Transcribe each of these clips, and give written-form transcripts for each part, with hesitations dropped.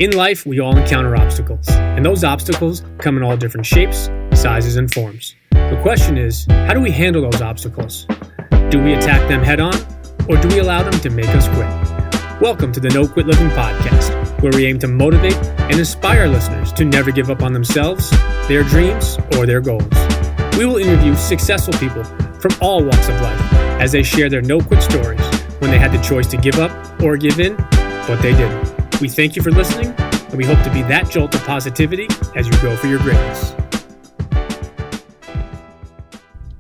In life, we all encounter obstacles, and those obstacles come in all different shapes, sizes, and forms. The question is, how do we handle those obstacles? Do we attack them head on, or do we allow them to make us quit? Welcome to the No Quit Living podcast, where we aim to motivate and inspire listeners to never give up on themselves, their dreams, or their goals. We will interview successful people from all walks of life as they share their no-quit stories when they had the choice to give up or give in, but they didn't. We thank you for listening, and we hope to be that jolt of positivity as you go for your greatness.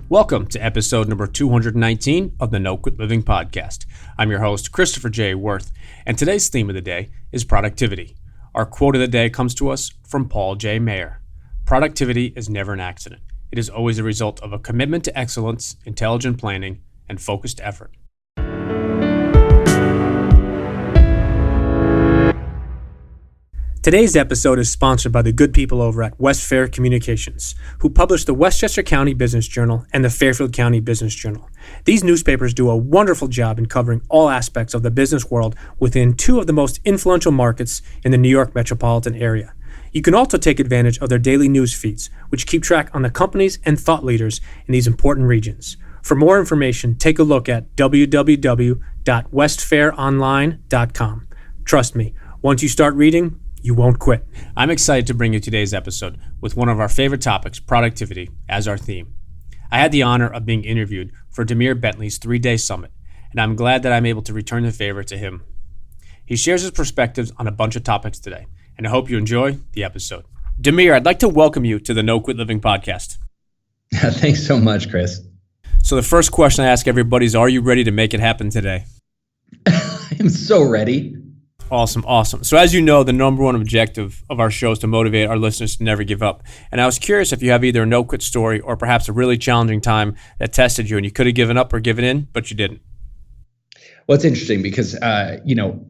Welcome to episode number 219 of the No Quit Living podcast. I'm your host, Christopher J. Worth, and today's theme of the day is productivity. Our quote of the day comes to us from Paul J. Mayer. Productivity is never an accident. It is always a result of a commitment to excellence, intelligent planning, and focused effort. Today's episode is sponsored by the good people over at West Fair Communications, who publish the Westchester County Business Journal and the Fairfield County Business Journal. These newspapers do a wonderful job in covering all aspects of the business world within two of the most influential markets in the New York metropolitan area. You can also take advantage of their daily news feeds, which keep track on the companies and thought leaders in these important regions. For more information, take a look at www.westfaironline.com. Trust me, once you start reading, you won't quit. I'm excited to bring you today's episode with one of our favorite topics, productivity, as our theme. I had the honor of being interviewed for Demir Bentley's 3-day summit, and I'm glad that I'm able to return the favor to him. He shares his perspectives on a bunch of topics today, and I hope you enjoy the episode. Demir, I'd like to welcome you to the No Quit Living podcast. Thanks so much, Chris. So the first question I ask everybody is, are you ready to make it happen today? I am so ready. Awesome. So as you know, the number one objective of our show is to motivate our listeners to never give up. And I was curious if you have either a no-quit story or perhaps a really challenging time that tested you and you could have given up or given in, but you didn't. Well, it's interesting because, a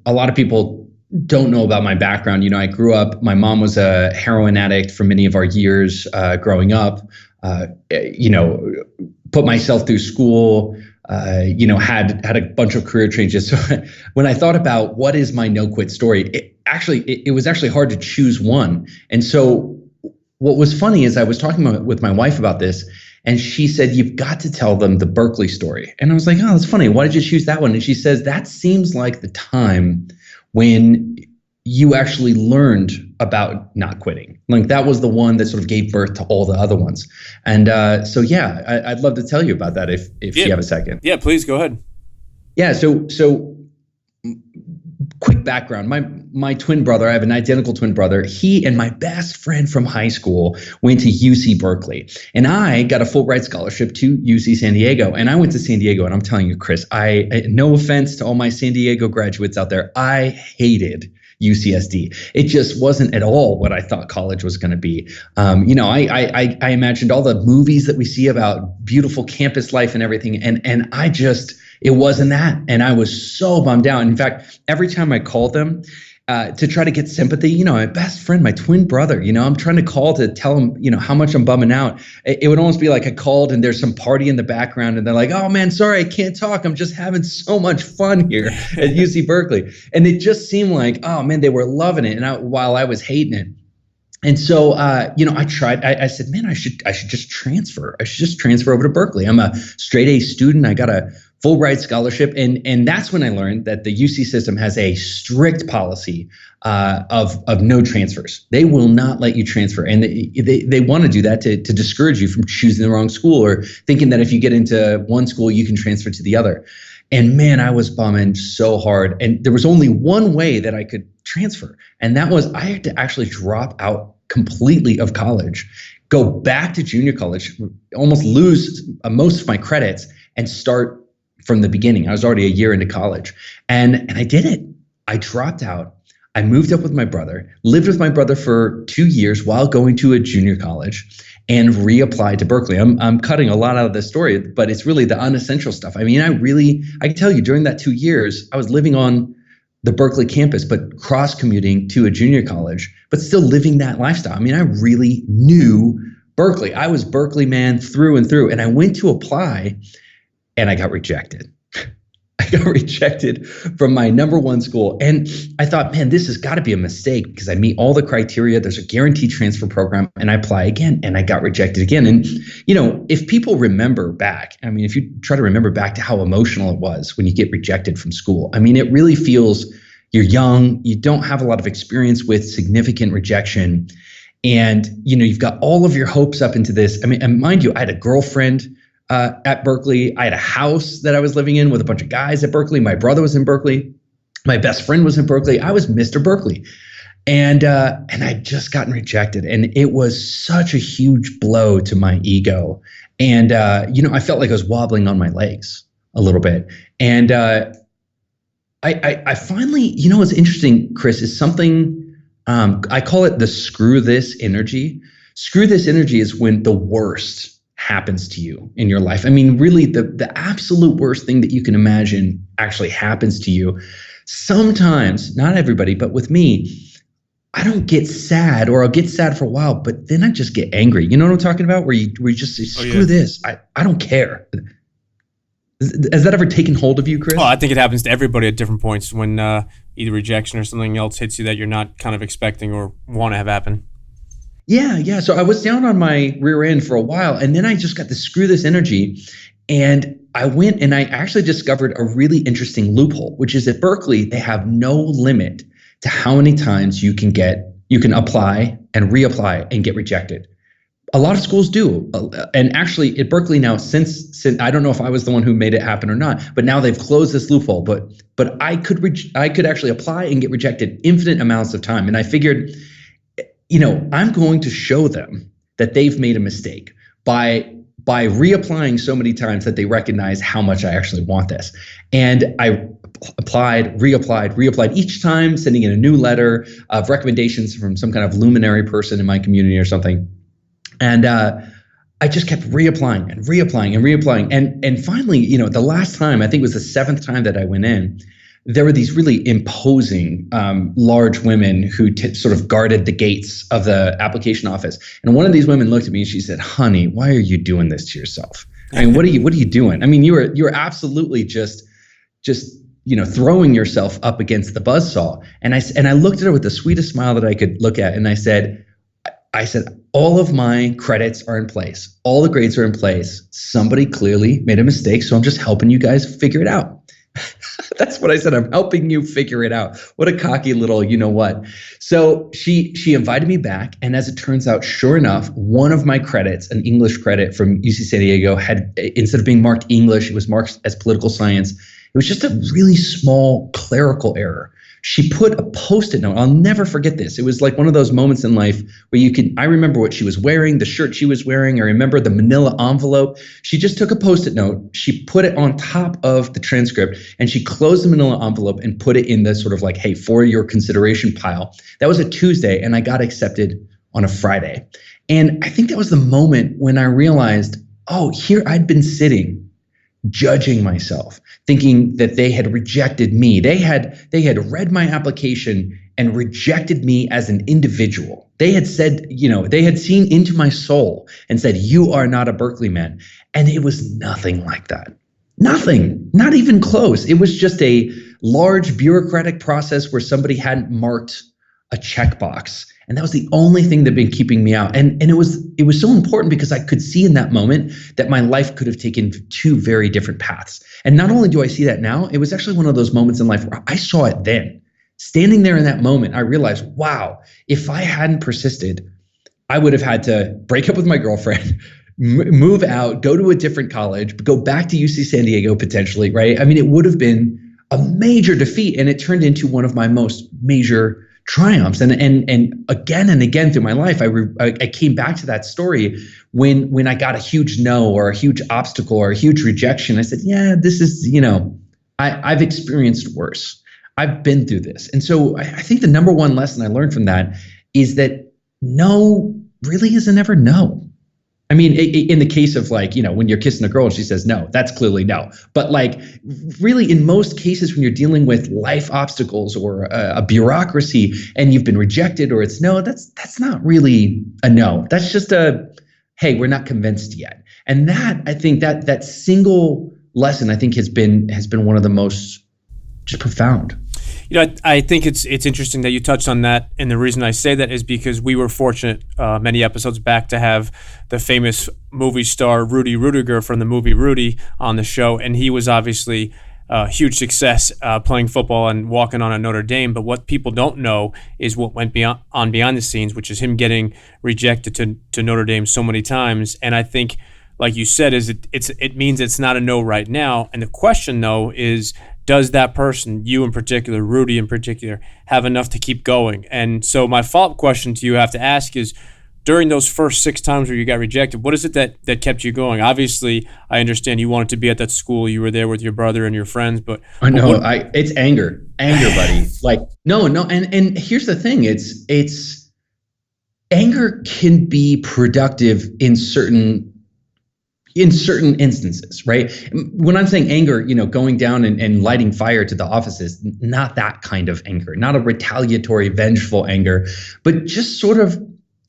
lot of people don't know about my background. I grew up, my mom was a heroin addict for many of our years growing up, put myself through school, had a bunch of career changes. So when I thought about what is my no quit story, it was actually hard to choose one. And so what was funny is I was talking with my wife about this, and she said, "You've got to tell them the Berkeley story." And I was like, "Oh, that's funny. Why did you choose that one?" And she says, "That seems like the time when you actually learned about not quitting. Like that was the one that sort of gave birth to all the other ones." And I'd love to tell you about that if you have a second. Yeah, please go ahead. Yeah, so quick background. My twin brother, I have an identical twin brother. He and my best friend from high school went to UC Berkeley. And I got a Fulbright scholarship to UC San Diego. And I went to San Diego, and I'm telling you, Chris, no offense to all my San Diego graduates out there, I hated UCSD. It just wasn't at all what I thought college was going to be. I imagined all the movies that we see about beautiful campus life and everything, and it wasn't that. And I was so bummed out. In fact, every time I called them to try to get sympathy, my best friend, my twin brother, I'm trying to call to tell him, how much I'm bumming out. It would almost be like I called and there's some party in the background and they're like, "Oh man, sorry, I can't talk. I'm just having so much fun here at UC Berkeley." And it just seemed like, oh man, they were loving it. And while I was hating it. And so, I tried, I said, man, I should just transfer. I should just transfer over to Berkeley. I'm a straight A student. I got a Fulbright scholarship. And that's when I learned that the UC system has a strict policy of no transfers. They will not let you transfer. And they want to do that to discourage you from choosing the wrong school or thinking that if you get into one school, you can transfer to the other. And man, I was bumming so hard. And there was only one way that I could transfer. And that was I had to actually drop out completely of college, go back to junior college, almost lose most of my credits and start from the beginning. I was already a year into college. And I did it. I dropped out. I moved up with my brother, lived with my brother for 2 years while going to a junior college, and reapplied to Berkeley. I'm cutting a lot out of this story, but it's really the unessential stuff. I mean, I can tell you during that 2 years, I was living on the Berkeley campus, but cross commuting to a junior college, but still living that lifestyle. I mean, I really knew Berkeley. I was Berkeley man through and through. And I went to apply and I got rejected. I got rejected from my number one school. And I thought, man, this has got to be a mistake because I meet all the criteria. There's a guaranteed transfer program, and I apply again, and I got rejected again. And, if people remember back, if you try to remember back to how emotional it was when you get rejected from school, it really feels you're young, you don't have a lot of experience with significant rejection. And, you've got all of your hopes up into this. And mind you, I had a girlfriend at Berkeley. I had a house that I was living in with a bunch of guys at Berkeley. My brother was in Berkeley. My best friend was in Berkeley. I was Mr. Berkeley. And I'd just gotten rejected. And it was such a huge blow to my ego. And, I felt like I was wobbling on my legs a little bit. And I finally, what's interesting, Chris, is something, I call it the screw this energy. Screw this energy is when the worst happens to you in your life. Really the absolute worst thing that you can imagine actually happens to you. Sometimes, not everybody, but with me, I don't get sad, or I'll get sad for a while, but then I just get angry. You know what I'm talking about? Where you just say, screw this. I don't care. Has that ever taken hold of you, Chris? Well, I think it happens to everybody at different points when either rejection or something else hits you that you're not kind of expecting or want to have happen. Yeah. So I was down on my rear end for a while, and then I just got this screw this energy, and I went and I actually discovered a really interesting loophole, which is at Berkeley, they have no limit to how many times you can apply and reapply and get rejected. A lot of schools do. And actually at Berkeley now, since I don't know if I was the one who made it happen or not, but now they've closed this loophole, but I could actually apply and get rejected infinite amounts of time. And I figured, I'm going to show them that they've made a mistake by reapplying so many times that they recognize how much I actually want this. And I applied, reapplied, each time sending in a new letter of recommendations from some kind of luminary person in my community or something. And I just kept reapplying. And finally, the last time, I think it was the seventh time that I went in, there were these really imposing large women who sort of guarded the gates of the application office. And one of these women looked at me and she said, "Honey, why are you doing this to yourself? What are you doing? You were absolutely just throwing yourself up against the buzzsaw." And I looked at her with the sweetest smile that I could look at, and I said, all of my credits are in place. All the grades are in place. Somebody clearly made a mistake, so I'm just helping you guys figure it out. That's what I said. I'm helping you figure it out. What a cocky little, what. So she invited me back, and as it turns out, sure enough, one of my credits, an English credit from UC San Diego, had, instead of being marked English, it was marked as political science. It was just a really small clerical error. She put a Post-it note. I'll never forget this. It was like one of those moments in life where I remember what she was wearing, the shirt she was wearing. I remember the manila envelope. She just took a Post-it note. She put it on top of the transcript, and she closed the manila envelope and put it in the sort of like, hey, for your consideration pile. That was a Tuesday, and I got accepted on a Friday. And I think that was the moment when I realized, here I'd been sitting judging myself, thinking that they had rejected me. They had read my application and rejected me as an individual. They had said, they had seen into my soul and said, "You are not a Berkeley man." And it was nothing like that. Nothing, not even close. It was just a large bureaucratic process where somebody hadn't marked a checkbox. And that was the only thing that had been keeping me out. And it was so important because I could see in that moment that my life could have taken two very different paths. And not only do I see that now, it was actually one of those moments in life where I saw it then. Standing there in that moment, I realized, wow, if I hadn't persisted, I would have had to break up with my girlfriend, move out, go to a different college, go back to UC San Diego potentially, right? It would have been a major defeat, and it turned into one of my most major triumphs. And again and again through my life, I came back to that story when I got a huge no or a huge obstacle or a huge rejection. I said, yeah, this is, I've experienced worse. I've been through this. And so I think the number one lesson I learned from that is that no really isn't ever no. In the case of when you're kissing a girl and she says no, that's clearly no. But really in most cases when you're dealing with life obstacles or a bureaucracy and you've been rejected or it's no, that's not really a no. That's just a, hey, we're not convinced yet. And that, I think that single lesson I think has been one of the most just profound. I think it's interesting that you touched on that, and the reason I say that is because we were fortunate many episodes back to have the famous movie star Rudy Rudiger from the movie Rudy on the show, and he was obviously a huge success playing football and walking on at Notre Dame. But what people don't know is what went behind the scenes, which is him getting rejected to Notre Dame so many times. And I think, like you said, it means it's not a no right now. And the question though is, does that person, you in particular, Rudy in particular, have enough to keep going? And so my follow-up question to you I have to ask is, during those first 6 times where you got rejected, what is it that kept you going? Obviously, I understand you wanted to be at that school. You were there with your brother and your friends, but it's anger, buddy. Like, no. And here's the thing. It's anger can be productive in certain instances, right? When I'm saying anger, going down and lighting fire to the offices, not that kind of anger, not a retaliatory, vengeful anger, but just sort of,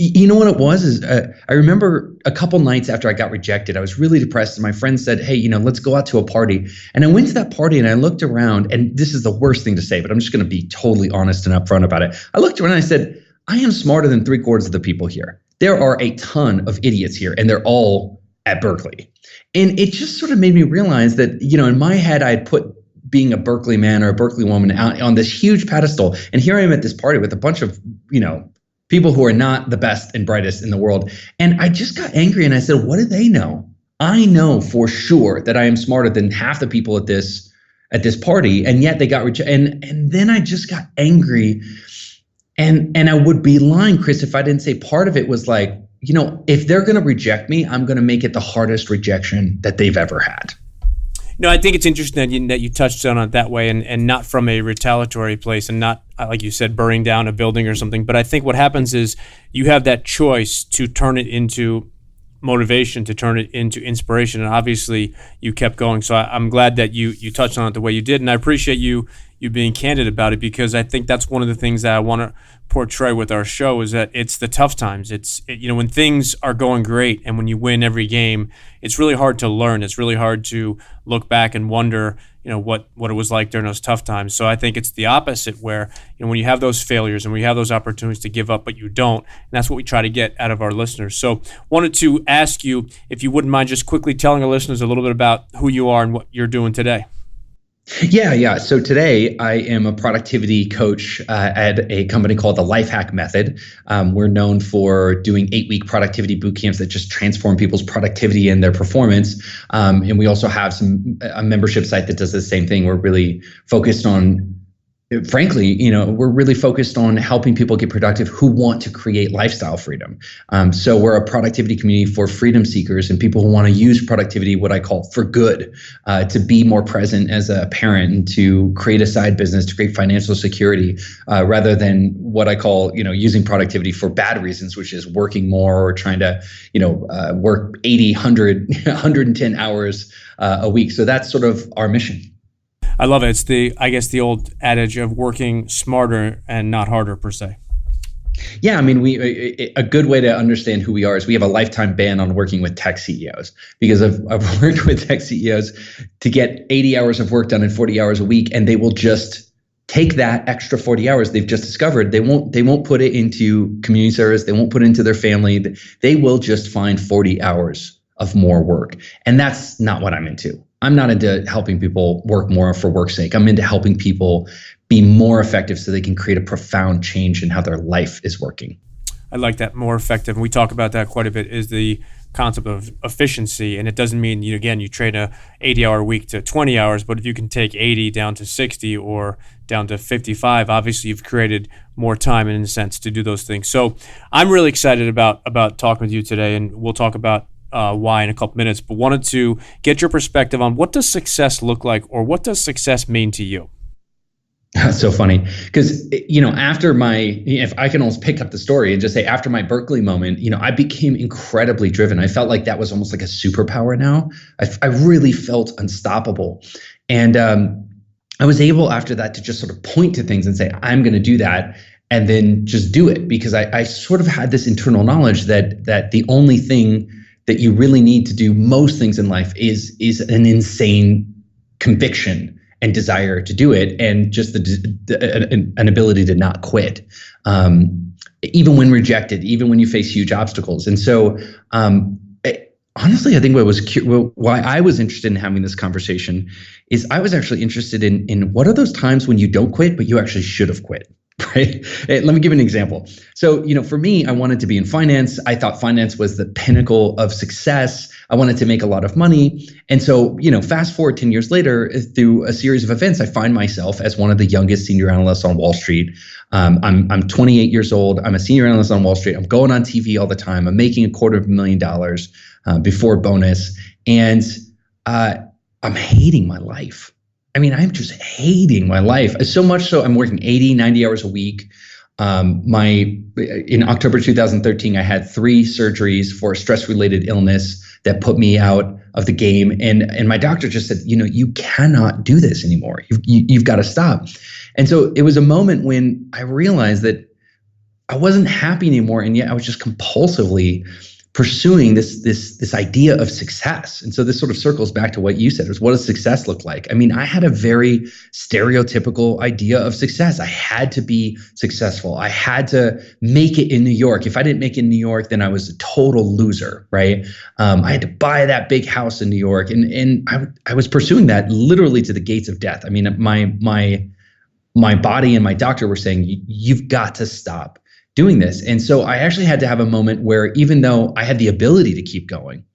what it was is I remember a couple nights after I got rejected, I was really depressed, and my friend said, hey, let's go out to a party. And I went to that party and I looked around, and this is the worst thing to say, but I'm just going to be totally honest and upfront about it. I looked around and I said, I am smarter than 3/4 of the people here. There are a ton of idiots here, and they're all at Berkeley. And it just sort of made me realize that, in my head, I had put being a Berkeley man or a Berkeley woman out on this huge pedestal. And here I am at this party with a bunch of, people who are not the best and brightest in the world. And I just got angry and I said, what do they know? I know for sure that I am smarter than half the people at this party. And yet they got rejected. And then I just got angry. And I would be lying, Chris, if I didn't say part of it was like, if they're going to reject me, I'm going to make it the hardest rejection that they've ever had. No, I think it's interesting that you touched on it that way, and not from a retaliatory place, and not, like you said, burning down a building or something. But I think what happens is you have that choice to turn it into motivation, to turn it into inspiration, and obviously you kept going. So I'm glad that you touched on it the way you did, and I appreciate you being candid about it, because I think that's one of the things that I want to portray with our show is that it's the tough times. It's when things are going great and when you win every game, it's really hard to learn. It's really hard to look back and wonder, what it was like during those tough times. So I think it's the opposite, where when you have those failures and we have those opportunities to give up, but you don't, and that's what we try to get out of our listeners. So wanted to ask you if you wouldn't mind just quickly telling our listeners a little bit about who you are and what you're doing today. Yeah. So today I am a productivity coach at a company called the Life Hack Method. We're known for doing 8-week productivity boot camps that just transform people's productivity and their performance. And we also have a membership site that does the same thing. We're really focused on, frankly, we're really focused on helping people get productive who want to create lifestyle freedom. So we're a productivity community for freedom seekers and people who want to use productivity, what I call for good, to be more present as a parent and to create a side business, to create financial security, rather than what I call, using productivity for bad reasons, which is working more or trying to, work 80, 100, 110 hours a week. So that's sort of our mission. I love it. It's the old adage of working smarter and not harder, per se. Yeah, I mean, a good way to understand who we are is we have a lifetime ban on working with tech CEOs, because I've worked with tech CEOs to get 80 hours of work done in 40 hours a week, and they will just take that extra 40 hours they've just discovered. They won't put it into community service. They won't put it into their family. They will just find 40 hours of more work, and that's not what I'm into. I'm not into helping people work more for work's sake. I'm into helping people be more effective so they can create a profound change in how their life is working. I like that, more effective. And we talk about that quite a bit, is the concept of efficiency. And it doesn't mean, you train a 80-hour week to 20 hours, but if you can take 80 down to 60 or down to 55, obviously you've created more time in a sense to do those things. So I'm really excited about talking with you today, and we'll talk about why in a couple minutes, but wanted to get your perspective on what does success look like, or what does success mean to you? That's so funny, because after if I can almost pick up the story and just say, after my Berkeley moment, I became incredibly driven. I felt like that was almost like a superpower now. I really felt unstoppable, and I was able after that to just sort of point to things and say, I'm going to do that, and then just do it, because I sort of had this internal knowledge that the only thing that you really need to do most things in life is an insane conviction and desire to do it, and just an ability to not quit, even when rejected, even when you face huge obstacles. And so, honestly, I think why I was interested in having this conversation is I was actually interested in what are those times when you don't quit, but you actually should have quit. Right? Let me give an example. So, for me, I wanted to be in finance. I thought finance was the pinnacle of success. I wanted to make a lot of money. And so, fast forward 10 years later, through a series of events, I find myself as one of the youngest senior analysts on Wall Street. I'm 28 years old. I'm a senior analyst on Wall Street. I'm going on TV all the time. I'm making $250,000 before bonus. And I'm hating my life. I mean, I'm just hating my life. So much so I'm working 80, 90 hours a week. In October 2013, I had 3 surgeries for a stress-related illness that put me out of the game. And my doctor just said, you cannot do this anymore. You've got to stop. And so it was a moment when I realized that I wasn't happy anymore. And yet I was just compulsively pursuing this idea of success. And so this sort of circles back to what you said, was what does success look like? I mean, I had a very stereotypical idea of success. I had to be successful. I had to make it in New York. If I didn't make it in New York, then I was a total loser, right? I had to buy that big house in New York. And I was pursuing that literally to the gates of death. I mean, my body and my doctor were saying, you've got to stop doing this. And so I actually had to have a moment where, even though I had the ability to keep going,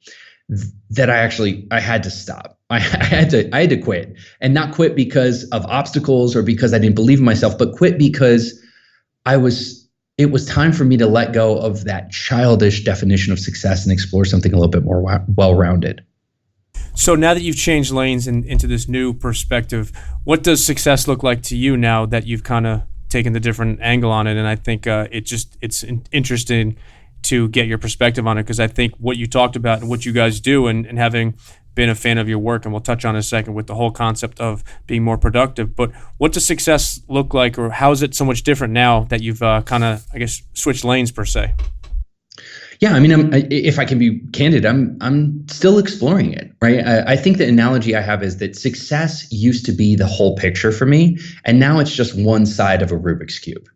that I had to stop. I had to quit, and not quit because of obstacles or because I didn't believe in myself, but quit because it was time for me to let go of that childish definition of success and explore something a little bit more well-rounded. So now that you've changed lanes into this new perspective, what does success look like to you now that you've kind of taken the different angle on it? And I think it's interesting to get your perspective on it, because I think what you talked about and what you guys do, and having been a fan of your work, and we'll touch on in a second with the whole concept of being more productive, but what does success look like, or how is it so much different now that you've kind of, I guess, switched lanes per se? Yeah, I mean, if I can be candid, I'm still exploring it, right? I think the analogy I have is that success used to be the whole picture for me, and now it's just one side of a Rubik's Cube,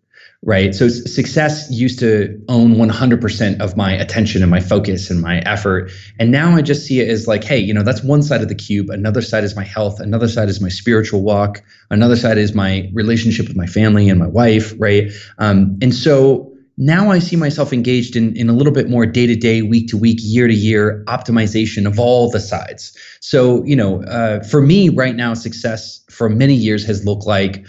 right? So success used to own 100% of my attention and my focus and my effort, and now I just see it as like, hey, that's one side of the cube. Another side is my health. Another side is my spiritual walk. Another side is my relationship with my family and my wife, right? And so now I see myself engaged in a little bit more day-to-day, week-to-week, year-to-year optimization of all the sides. So, for me right now, success for many years has looked like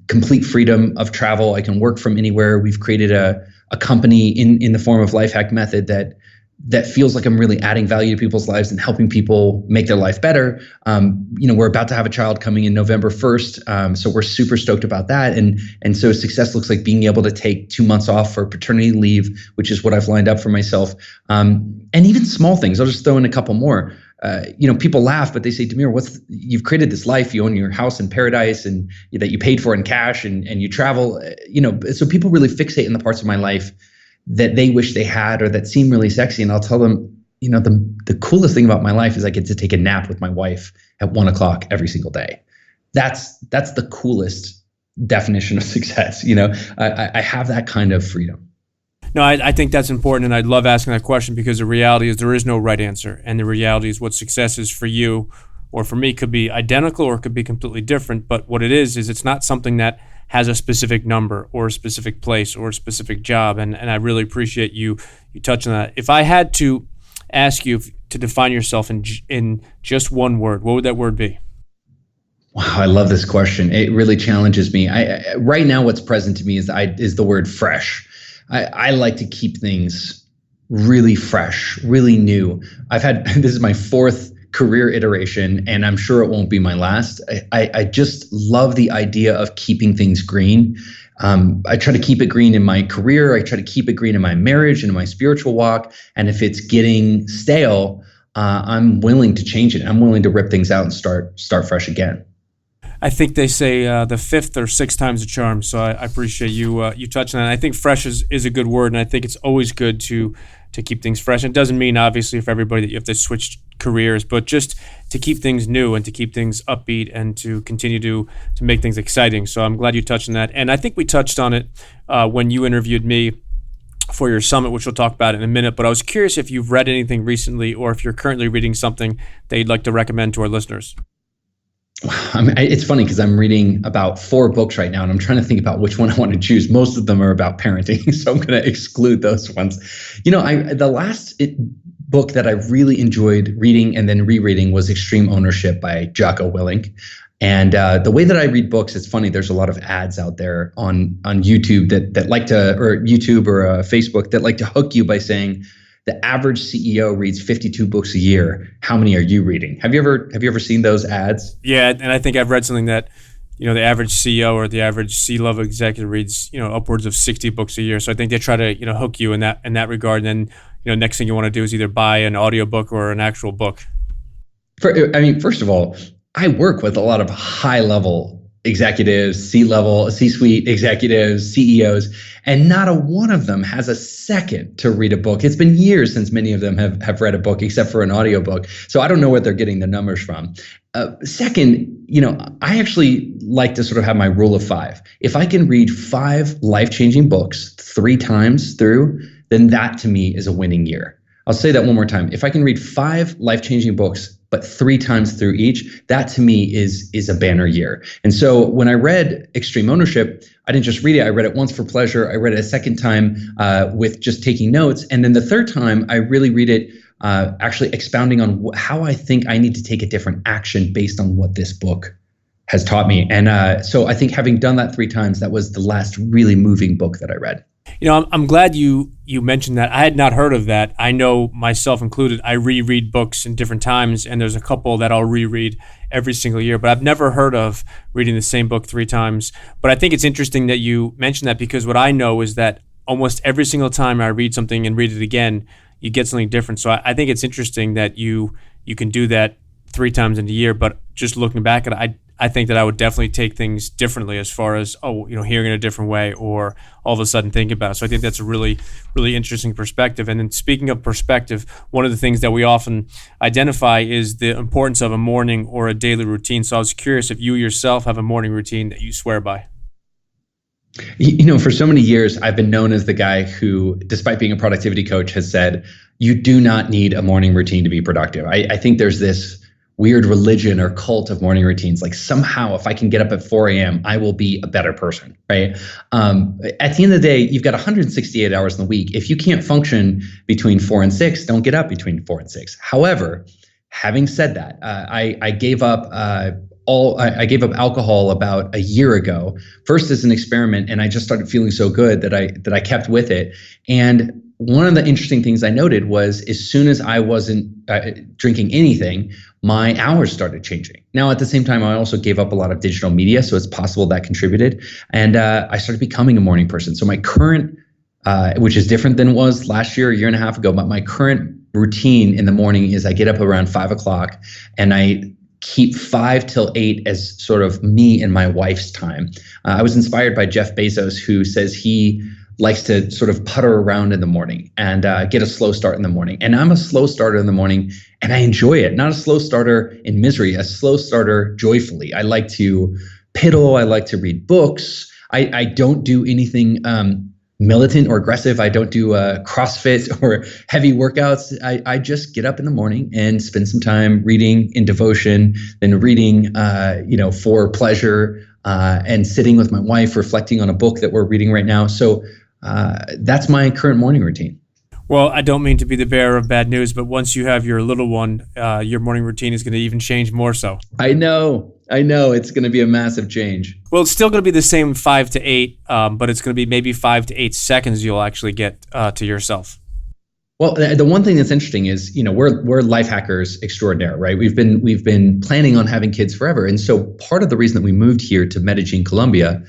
complete freedom of travel. I can work from anywhere. We've created a company in the form of Lifehack Method that feels like I'm really adding value to people's lives and helping people make their life better. We're about to have a child coming in November 1st. So we're super stoked about that. And so success looks like being able to take 2 months off for paternity leave, which is what I've lined up for myself. And even small things, I'll just throw in a couple more. People laugh, but they say, Demir, you've created this life, you own your house in paradise, and that you paid for in cash, and you travel, so people really fixate in the parts of my life that they wish they had or that seem really sexy. And I'll tell them, the coolest thing about my life is I get to take a nap with my wife at 1:00 every single day. That's the coolest definition of success. I have that kind of freedom. No, I think that's important, and I love asking that question, because the reality is there is no right answer, and the reality is what success is for you or for me could be identical or it could be completely different. But what it is it's not something that has a specific number or a specific place or a specific job, and I really appreciate you touching on that. If I had to ask you to define yourself in just one word, what would that word be? Wow, I love this question. It really challenges me. Right now, what's present to me is the word fresh. I like to keep things really fresh, really new. This is my 4th career iteration, and I'm sure it won't be my last. I just love the idea of keeping things green. I try to keep it green in my career. I try to keep it green in my marriage and in my spiritual walk. And if it's getting stale, I'm willing to change it. I'm willing to rip things out and start fresh again. I think they say the fifth or sixth time's a charm. So I appreciate you touching on that. I think fresh is a good word, and I think it's always good to keep things fresh. It doesn't mean, obviously, for everybody that you have to switch careers, but just to keep things new and to keep things upbeat and to continue to make things exciting. So I'm glad you touched on that. And I think we touched on it when you interviewed me for your summit, which we'll talk about in a minute. But I was curious if you've read anything recently or if you're currently reading something that you'd like to recommend to our listeners. It's funny because I'm reading about 4 books right now, and I'm trying to think about which one I want to choose. Most of them are about parenting, so I'm going to exclude those ones. The last book that I really enjoyed reading and then rereading was Extreme Ownership by Jocko Willink. And the way that I read books, it's funny. There's a lot of ads out there on YouTube that like to, or YouTube or Facebook, that like to hook you by saying, the average CEO reads 52 books a year. How many are you reading? Have you ever seen those ads? Yeah, and I think I've read something that, the average CEO or the average C-level executive reads, upwards of 60 books a year. So I think they try to, hook you in that regard. And then, next thing you want to do is either buy an audiobook or an actual book. First of all, I work with a lot of high-level executives, C-suite executives, CEOs, and not a one of them has a second to read a book. It's been years since many of them have read a book, except for an audiobook. So I don't know where they're getting the numbers from. Second, I actually like to sort of have my rule of 5. If I can read 5 life-changing books 3 times through, then that to me is a winning year. I'll say that one more time. If I can read 5 life-changing books, but 3 times through each, that to me is a banner year. And so when I read Extreme Ownership, I didn't just read it. I read it once for pleasure. I read it a second time with just taking notes. And then the third time, I really read it actually expounding on how I think I need to take a different action based on what this book has taught me. And so I think having done that 3 times, that was the last really moving book that I read. I'm glad you mentioned that. I had not heard of that. I know, myself included, I reread books in different times, and there's a couple that I'll reread every single year, but I've never heard of reading the same book 3 times. But I think it's interesting that you mentioned that, because what I know is that almost every single time I read something and read it again, you get something different. So I think it's interesting that you can do that 3 times in a year, but just looking back at it, I think that I would definitely take things differently as far as, hearing it a different way or all of a sudden thinking about it. So I think that's a really, really interesting perspective. And then speaking of perspective, one of the things that we often identify is the importance of a morning or a daily routine. So I was curious if you yourself have a morning routine that you swear by. For so many years, I've been known as the guy who, despite being a productivity coach, has said, you do not need a morning routine to be productive. I think there's this weird religion or cult of morning routines. Like somehow if I can get up at 4 a.m., I will be a better person, right? At the end of the day, you've got 168 hours in the week. If you can't function between 4 and 6, don't get up between 4 and 6. However, having said that, I gave up I gave up alcohol about a year ago, first as an experiment, and I just started feeling so good that I kept with it. And one of the interesting things I noted was as soon as I wasn't drinking anything, my hours started changing. Now, at the same time, I also gave up a lot of digital media, so it's possible that contributed. And I started becoming a morning person. So my current, which is different than it was last year, a year and a half ago, but my current routine in the morning is I get up around 5 o'clock and I keep 5 till 8 as sort of me and my wife's time. I was inspired by Jeff Bezos, who says he likes to sort of putter around in the morning and get a slow start in the morning. And I'm a slow starter in the morning and I enjoy it. Not a slow starter in misery, a slow starter joyfully. I like to piddle. I like to read books. I don't do anything militant or aggressive. I don't do CrossFit or heavy workouts. I just get up in the morning and spend some time reading in devotion, then reading, for pleasure, and sitting with my wife, reflecting on a book that we're reading right now. So that's my current morning routine. Well, I don't mean to be the bearer of bad news, but once you have your little one, your morning routine is going to even change more so. I know. It's going to be a massive change. Well, it's still going to be the same 5 to 8, but it's going to be maybe 5 to 8 seconds you'll actually get to yourself. Well, the one thing that's interesting is, we're life hackers extraordinaire, right? We've been planning on having kids forever. And so part of the reason that we moved here to Medellin, Colombia,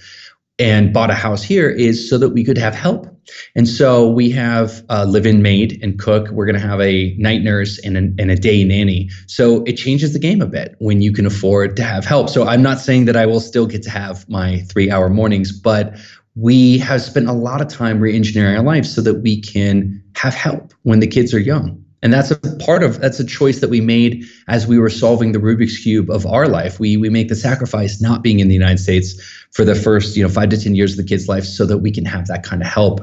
and bought a house here is so that we could have help. And so we have a live-in maid and cook. We're going to have a night nurse and a day nanny. So it changes the game a bit when you can afford to have help. So I'm not saying that I will still get to have my 3-hour mornings, but we have spent a lot of time re-engineering our lives so that we can have help when the kids are young. And that's a choice that we made as we were solving the Rubik's Cube of our life. We make the sacrifice not being in the United States for the first 5 to 10 years of the kid's life so that we can have that kind of help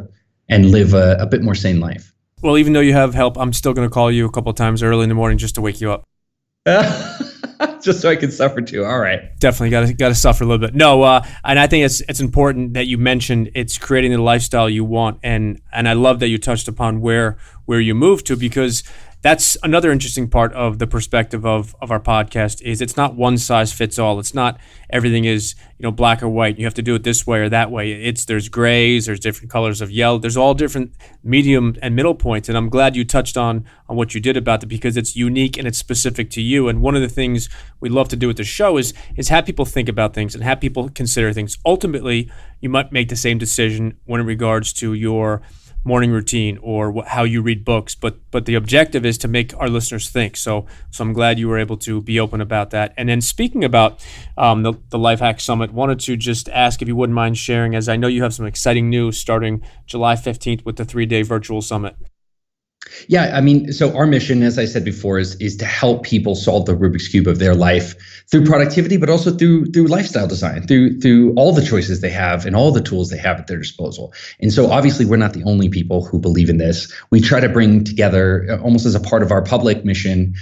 and live a bit more sane life. Well, even though you have help, I'm still going to call you a couple of times early in the morning just to wake you up. Just so I can suffer too. All right. Definitely got to suffer a little bit. No, and I think it's important that you mentioned it's creating the lifestyle you want, and I love that you touched upon where you moved to, because that's another interesting part of the perspective of our podcast is it's not one size fits all. It's not everything is black or white. You have to do it this way or that way. There's grays, there's different colors of yellow. There's all different medium and middle points. And I'm glad you touched on what you did about it, because it's unique and it's specific to you. And one of the things we love to do with the show is have people think about things and have people consider things. Ultimately, you might make the same decision when in regards to your morning routine or how you read books, but the objective is to make our listeners think. So I'm glad you were able to be open about that. And then speaking about the Life Hack Summit, wanted to just ask if you wouldn't mind sharing, as I know you have some exciting news starting July 15th with the 3-day virtual summit. Yeah, so our mission, as I said before, is to help people solve the Rubik's Cube of their life through productivity, but also through lifestyle design, through all the choices they have and all the tools they have at their disposal. And so obviously we're not the only people who believe in this. We try to bring together, almost as a part of our public mission,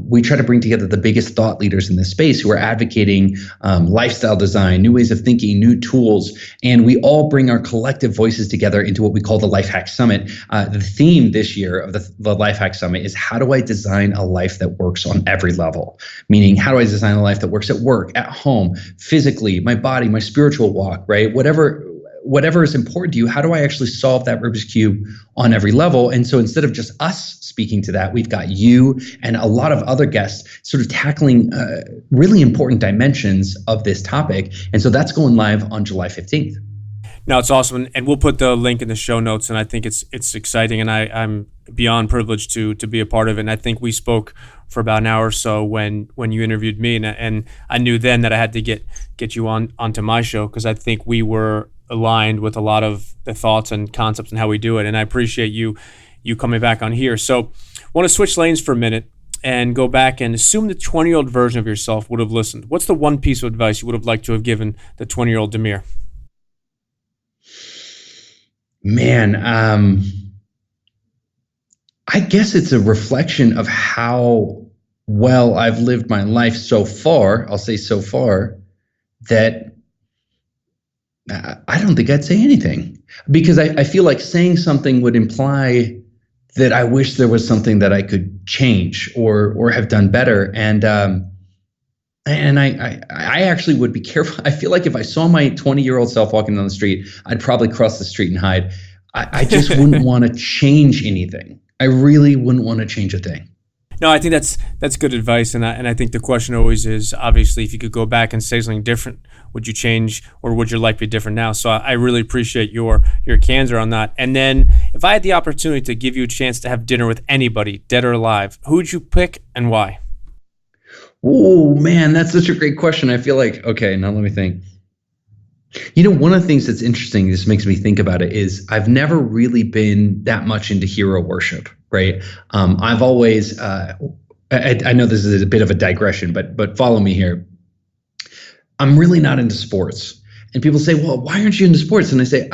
we try to bring together the biggest thought leaders in this space who are advocating lifestyle design, new ways of thinking, new tools, and we all bring our collective voices together into what we call the Life Hack Summit. The theme this year of the Life Hack Summit is, how do I design a life that works on every level? Meaning, how do I design a life that works at work, at home, physically, my body, my spiritual walk, right? Whatever is important to you, how do I actually solve that Rubik's Cube on every level? And so instead of just us speaking to that, we've got you and a lot of other guests sort of tackling really important dimensions of this topic. And so that's going live on July 15th. No, it's awesome, and we'll put the link in the show notes. And I think it's exciting, and I'm beyond privileged to be a part of it. And I think we spoke for about an hour or so when you interviewed me, and I knew then that I had to get you onto my show, because I think we were aligned with a lot of the thoughts and concepts and how we do it. And I appreciate you coming back on here. So I want to switch lanes for a minute and go back and assume the 20-year-old version of yourself would have listened. What's the one piece of advice you would have liked to have given the 20-year-old Demir? Man, I guess it's a reflection of how well I've lived my life so far. I'll say so far that I don't think I'd say anything, because I feel like saying something would imply that I wish there was something that I could change or have done better. And I actually would be careful. I feel like if I saw my 20-year-old self walking down the street, I'd probably cross the street and hide. I just wouldn't want to change anything. I really wouldn't want to change a thing. No, I think that's good advice, and I think the question always is, obviously, if you could go back and say something different, would you change, or would your life be different now? So I really appreciate your candor on that. And then, if I had the opportunity to give you a chance to have dinner with anybody, dead or alive, who would you pick and why? Oh man, that's such a great question. I feel like, okay, now let me think. One of the things that's interesting, this makes me think about it, is I've never really been that much into hero worship, right? I've always, I know this is a bit of a digression, but follow me here. I'm really not into sports. And people say, well, why aren't you into sports? And I say,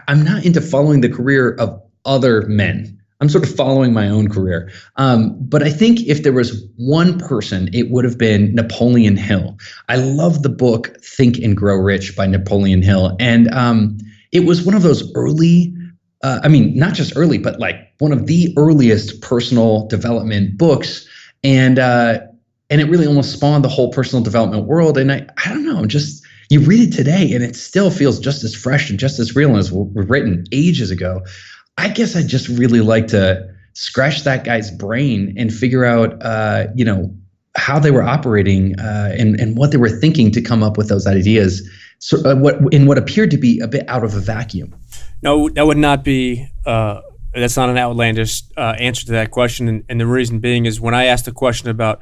I'm not into following the career of other men. I'm sort of following my own career. But I think if there was one person, it would have been Napoleon Hill. I love the book Think and Grow Rich by Napoleon Hill. And it was one of those early, not just early, but like one of the earliest personal development books. And it really almost spawned the whole personal development world. And I don't know, just you read it today and it still feels just as fresh and just as real as it was written ages ago. I guess I just really like to scratch that guy's brain and figure out, how they were operating and what they were thinking to come up with those ideas what appeared to be a bit out of a vacuum. No, that would not be. That's not an outlandish answer to that question, and the reason being is when I asked the question about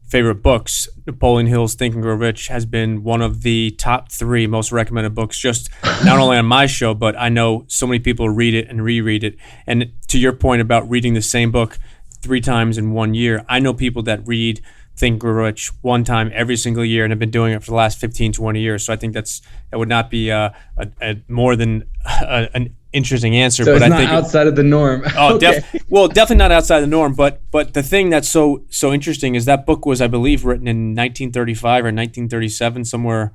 favorite books, Napoleon Hill's Think and Grow Rich has been one of the top 3 most recommended books, just not only on my show, but I know so many people read it and reread it. And to your point about reading the same book 3 times in 1 year, I know people that read Think and Grow Rich 1 time every single year and have been doing it for the last 15, 20 years. So I think that would not be a more than an interesting answer. So but it's I not think outside of the norm. Oh, okay. Definitely not outside the norm. But the thing that's so interesting is that book was, I believe, written in 1935 or 1937, somewhere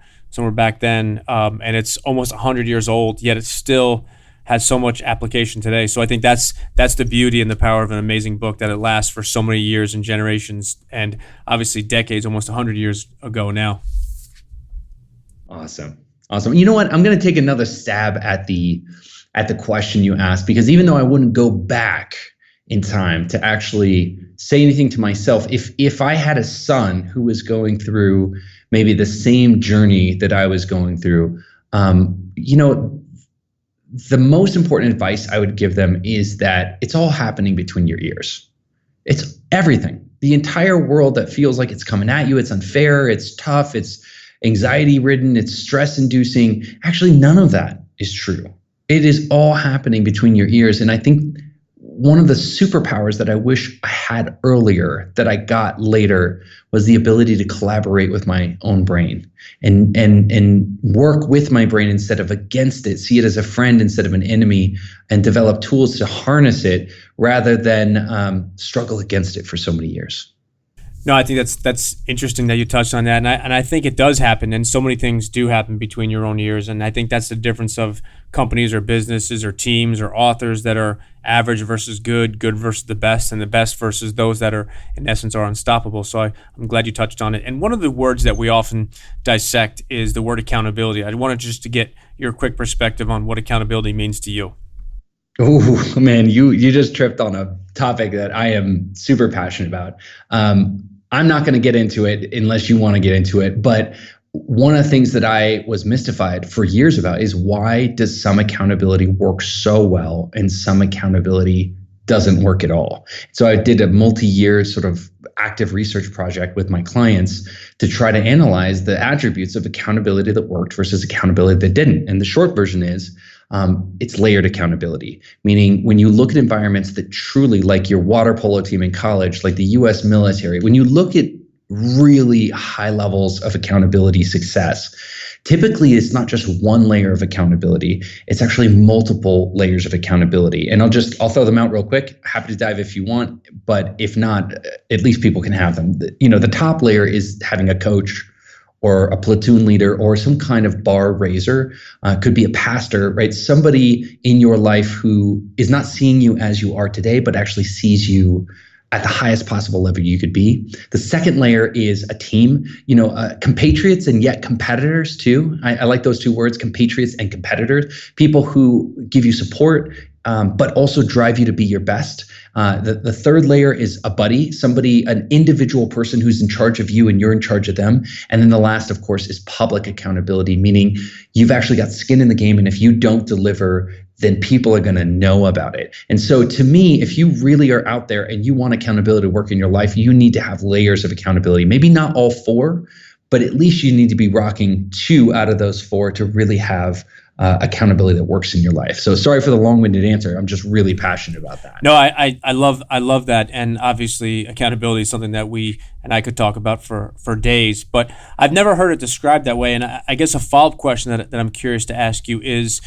back then, and it's almost 100 years old. Yet it still has so much application today. So I think that's the beauty and the power of an amazing book, that it lasts for so many years and generations, and obviously decades, almost 100 years ago now. Awesome. You know what? I'm going to take another stab at the question you asked, because even though I wouldn't go back in time to actually say anything to myself, if I had a son who was going through maybe the same journey that I was going through, the most important advice I would give them is that it's all happening between your ears. It's everything. The entire world that feels like it's coming at you, it's unfair, it's tough, it's anxiety-ridden, it's stress-inducing. Actually, none of that is true. It is all happening between your ears. And I think one of the superpowers that I wish I had earlier that I got later was the ability to collaborate with my own brain and work with my brain instead of against it, see it as a friend instead of an enemy, and develop tools to harness it rather than struggle against it for so many years. No, I think that's interesting that you touched on that, and I think it does happen, and so many things do happen between your own ears, and I think that's the difference of companies or businesses or teams or authors that are average versus good versus the best, and the best versus those that are, in essence, are unstoppable. So I'm glad you touched on it. And one of the words that we often dissect is the word accountability. I wanted just to get your quick perspective on what accountability means to you. Oh man, you just tripped on a topic that I am super passionate about. I'm not going to get into it unless you want to get into it. But one of the things that I was mystified for years about is, why does some accountability work so well and some accountability doesn't work at all? So I did a multi-year sort of active research project with my clients to try to analyze the attributes of accountability that worked versus accountability that didn't. And the short version is, it's layered accountability, meaning when you look at environments that truly, like your water polo team in college, like the US military, when you look at really high levels of accountability success, typically it's not just one layer of accountability, it's actually multiple layers of accountability. And I'll throw them out real quick. Happy to dive if you want, but if not, at least people can have them. The top layer is having a coach or a platoon leader or some kind of bar raiser, could be a pastor, right? Somebody in your life who is not seeing you as you are today, but actually sees you at the highest possible level you could be. The second layer is a team, compatriots and yet competitors too. I like those two words, compatriots and competitors, people who give you support, but also drive you to be your best. The third layer is a buddy, an individual person who's in charge of you and you're in charge of them. And then the last, of course, is public accountability, meaning you've actually got skin in the game. And if you don't deliver, then people are going to know about it. And so to me, if you really are out there and you want accountability to work in your life, you need to have layers of accountability. Maybe not all 4, but at least you need to be rocking 2 out of those 4 to really have accountability that works in your life. So sorry for the long-winded answer. I'm just really passionate about that. No, I love that. And obviously accountability is something that we and I could talk about for days, but I've never heard it described that way. And I guess a follow-up question that I'm curious to ask you is,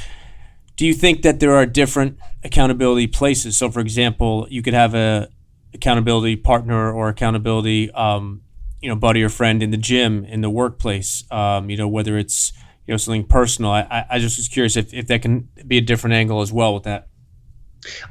do you think that there are different accountability places? So for example, you could have a accountability partner or accountability buddy or friend in the gym, in the workplace, whether it's something personal. I just was curious if that can be a different angle as well with that.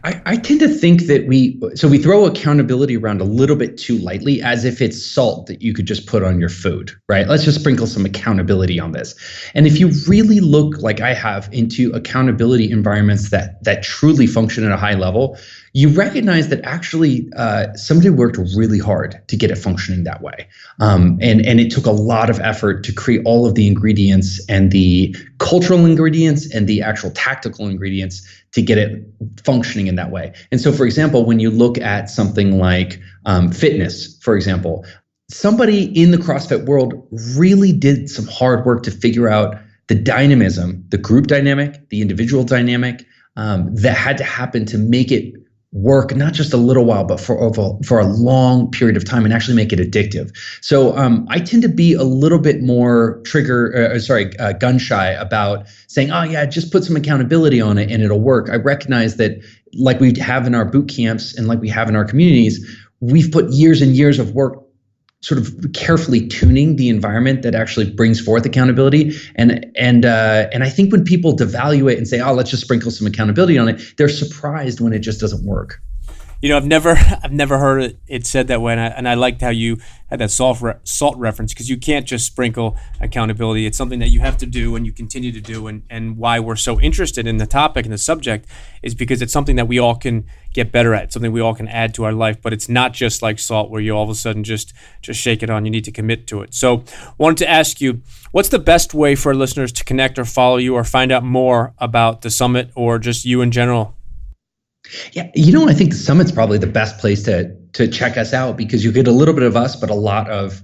I tend to think that we throw accountability around a little bit too lightly, as if it's salt that you could just put on your food, right? Let's just sprinkle some accountability on this. And if you really look, like I have, into accountability environments that truly function at a high level, you recognize that actually somebody worked really hard to get it functioning that way. And it took a lot of effort to create all of the ingredients and the cultural ingredients and the actual tactical ingredients to get it functioning in that way. And so, for example, when you look at something like fitness, for example, somebody in the CrossFit world really did some hard work to figure out the dynamism, the group dynamic, the individual dynamic that had to happen to make it work, not just a little while, but for a long period of time, and actually make it addictive. So I tend to be a little bit more gun shy about saying, oh yeah, just put some accountability on it and it'll work. I recognize that, like we have in our boot camps and like we have in our communities, we've put years and years of work sort of carefully tuning the environment that actually brings forth accountability. And I think when people devalue it and say, oh, let's just sprinkle some accountability on it, they're surprised when it just doesn't work. You know, I've never heard it said that way, and I liked how you had that salt reference, because you can't just sprinkle accountability. It's something that you have to do and you continue to do, and why we're so interested in the topic and the subject is because it's something that we all can get better at, something we all can add to our life. But it's not just like salt where you all of a sudden just shake it on. You need to commit to it. So wanted to ask you, what's the best way for our listeners to connect or follow you or find out more about the summit or just you in general? Yeah, I think the summit's probably the best place to check us out, because you get a little bit of us, but a lot of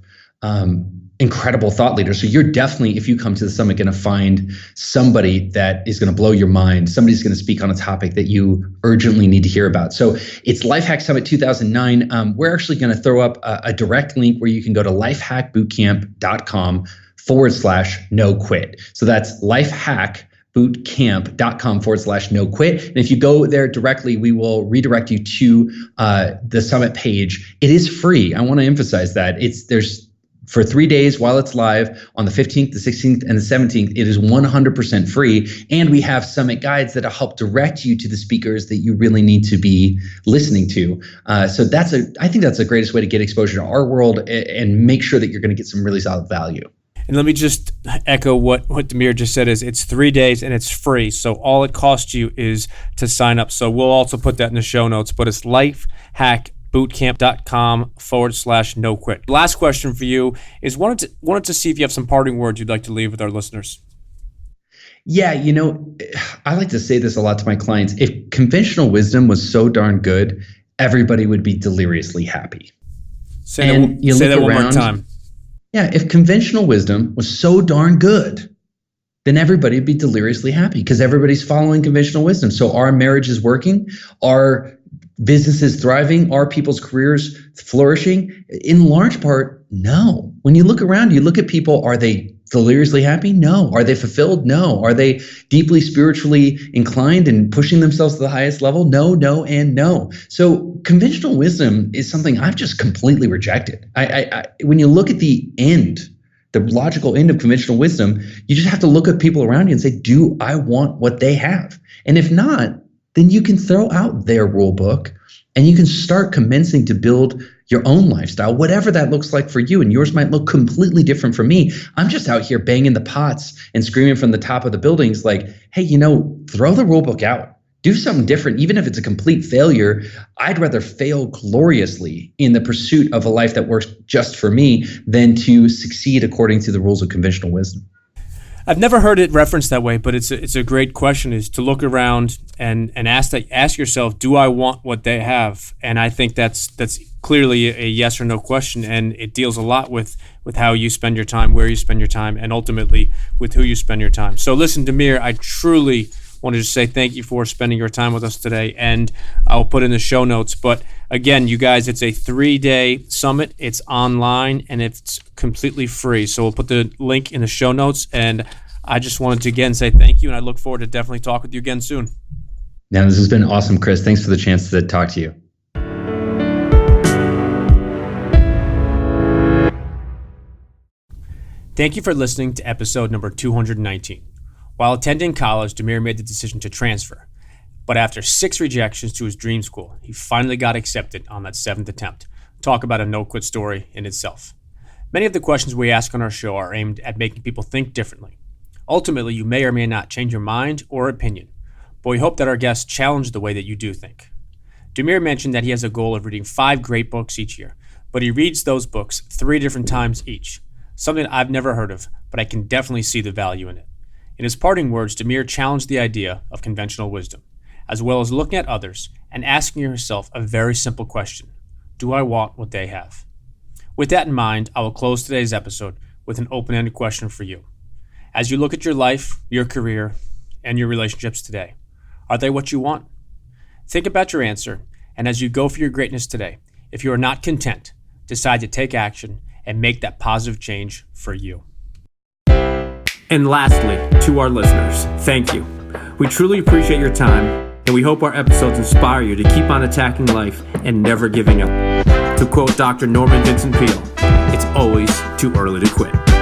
incredible thought leaders. So you're definitely, if you come to the summit, going to find somebody that is going to blow your mind. Somebody's going to speak on a topic that you urgently need to hear about. So it's Lifehack Summit 2009. We're actually going to throw up a direct link where you can go to lifehackbootcamp.com/no quit. So that's lifehackbootcamp.com/no quit. And if you go there directly, we will redirect you to the summit page. It is free. I want to emphasize that. There's for 3 days while it's live on the 15th, the 16th, and the 17th. It is 100% free. And we have summit guides that help direct you to the speakers that you really need to be listening to. So I think that's the greatest way to get exposure to our world and make sure that you're going to get some really solid value. And let me just echo what Demir just said, is it's 3 days and it's free. So all it costs you is to sign up. So we'll also put that in the show notes, but it's lifehackbootcamp.com/no quit. Last question for you is wanted to see if you have some parting words you'd like to leave with our listeners. Yeah, I like to say this a lot to my clients. If conventional wisdom was so darn good, everybody would be deliriously happy. Say that one more time. Yeah, if conventional wisdom was so darn good, then everybody would be deliriously happy because everybody's following conventional wisdom. So our marriage is working, our business is thriving, are people's careers flourishing? In large part, no. When you look around, you look at people, are they deliriously happy? No. Are they fulfilled? No. Are they deeply spiritually inclined and pushing themselves to the highest level? No, no, and no. So conventional wisdom is something I've just completely rejected. When you look at the logical end of conventional wisdom, you just have to look at people around you and say, do I want what they have? And if not, then you can throw out their rule book and you can start commencing to build your own lifestyle, whatever that looks like for you. And yours might look completely different from me. I'm just out here banging the pots and screaming from the top of the buildings like, hey, throw the rule book out. Do something different. Even if it's a complete failure, I'd rather fail gloriously in the pursuit of a life that works just for me than to succeed according to the rules of conventional wisdom. I've never heard it referenced that way, but it's a great question, is to look around and ask yourself, do I want what they have? And I think that's clearly a yes or no question, and it deals a lot with how you spend your time, where you spend your time, and ultimately with who you spend your time. So listen, Demir, I truly wanted to say thank you for spending your time with us today, and I'll put in the show notes. But again, you guys, it's a 3-day summit. It's online and it's completely free. So we'll put the link in the show notes, and I just wanted to again say thank you, and I look forward to definitely talk with you again soon. Now, this has been awesome, Chris. Thanks for the chance to talk to you. Thank you for listening to episode number 219. While attending college, Demir made the decision to transfer. But after 6 rejections to his dream school, he finally got accepted on that 7th attempt. Talk about a no-quit story in itself. Many of the questions we ask on our show are aimed at making people think differently. Ultimately, you may or may not change your mind or opinion, but we hope that our guests challenge the way that you do think. Demir mentioned that he has a goal of reading 5 great books each year, but he reads those books 3 different times each, something I've never heard of, but I can definitely see the value in it. In his parting words, Demir challenged the idea of conventional wisdom, as well as looking at others and asking yourself a very simple question: do I want what they have? With that in mind, I will close today's episode with an open-ended question for you. As you look at your life, your career, and your relationships today, are they what you want? Think about your answer, and as you go for your greatness today, if you are not content, decide to take action and make that positive change for you. And lastly, to our listeners, thank you. We truly appreciate your time, and we hope our episodes inspire you to keep on attacking life and never giving up. To quote Dr. Norman Vincent Peale, it's always too early to quit.